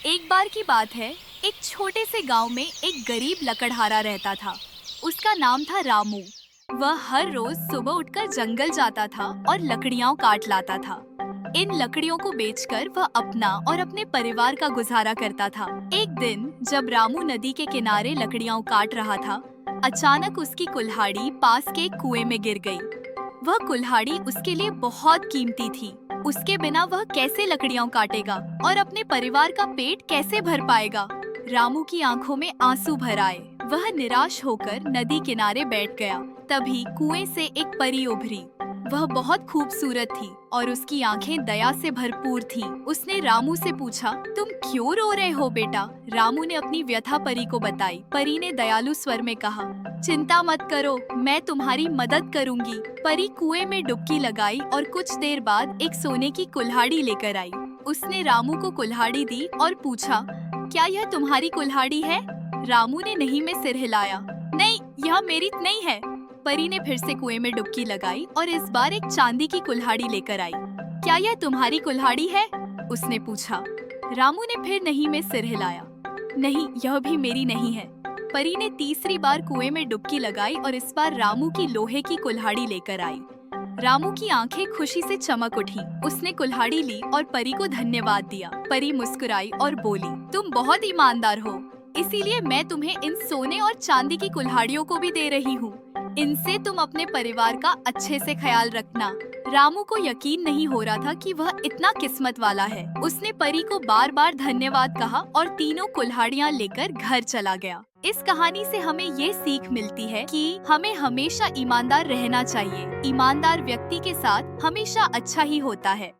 एक बार की बात है। एक छोटे से गांव में एक गरीब लकड़हारा रहता था। उसका नाम था रामू। वह हर रोज सुबह उठकर जंगल जाता था और लकड़ियां काट लाता था। इन लकड़ियों को बेचकर वह अपना और अपने परिवार का गुजारा करता था। एक दिन जब रामू नदी के किनारे लकड़ियां काट रहा था, अचानक उसकी कुल्हाड़ी पास के एक कुएं में गिर गई। वह कुल्हाड़ी उसके लिए बहुत कीमती थी। उसके बिना वह कैसे लकड़ियां काटेगा और अपने परिवार का पेट कैसे भर पाएगा। रामू की आंखों में आंसू भर आए। वह निराश होकर नदी किनारे बैठ गया। तभी कुएं से एक परी उभरी। वह बहुत खूबसूरत थी और उसकी आंखें दया से भरपूर थीं। उसने रामू से पूछा, तुम क्यों रो रहे हो बेटा? रामू ने अपनी व्यथा परी को बताई। परी ने दयालु स्वर में कहा, चिंता मत करो, मैं तुम्हारी मदद करूंगी। परी कुएं में डुबकी लगाई और कुछ देर बाद एक सोने की कुल्हाड़ी लेकर आई। उसने रामू को कुल्हाड़ी दी और पूछा, क्या यह तुम्हारी कुल्हाड़ी है? रामू ने नहीं में सिर हिलाया। नहीं, यह मेरी नहीं है। परी ने फिर से कुएं में डुबकी लगाई और इस बार एक चांदी की कुल्हाड़ी लेकर आई। क्या यह तुम्हारी कुल्हाड़ी है? उसने पूछा। रामू ने फिर नहीं में सिर हिलाया। नहीं, यह भी मेरी नहीं है। परी ने तीसरी बार कुएं में डुबकी लगाई और इस बार रामू की लोहे की कुल्हाड़ी लेकर आई। रामू की आंखें खुशी से चमक उठी। उसने कुल्हाड़ी ली और परी को धन्यवाद दिया। परी मुस्कुराई और बोली, तुम बहुत ईमानदार हो, इसीलिए मैं तुम्हें इन सोने और चांदी की कुल्हाड़ियों को भी दे रही हूँ। इनसे तुम अपने परिवार का अच्छे से ख्याल रखना। रामू को यकीन नहीं हो रहा था कि वह इतना किस्मत वाला है। उसने परी को बार बार धन्यवाद कहा और तीनों कुल्हाड़ियाँ लेकर घर चला गया। इस कहानी से हमें ये सीख मिलती है कि हमें हमेशा ईमानदार रहना चाहिए। ईमानदार व्यक्ति के साथ हमेशा अच्छा ही होता है।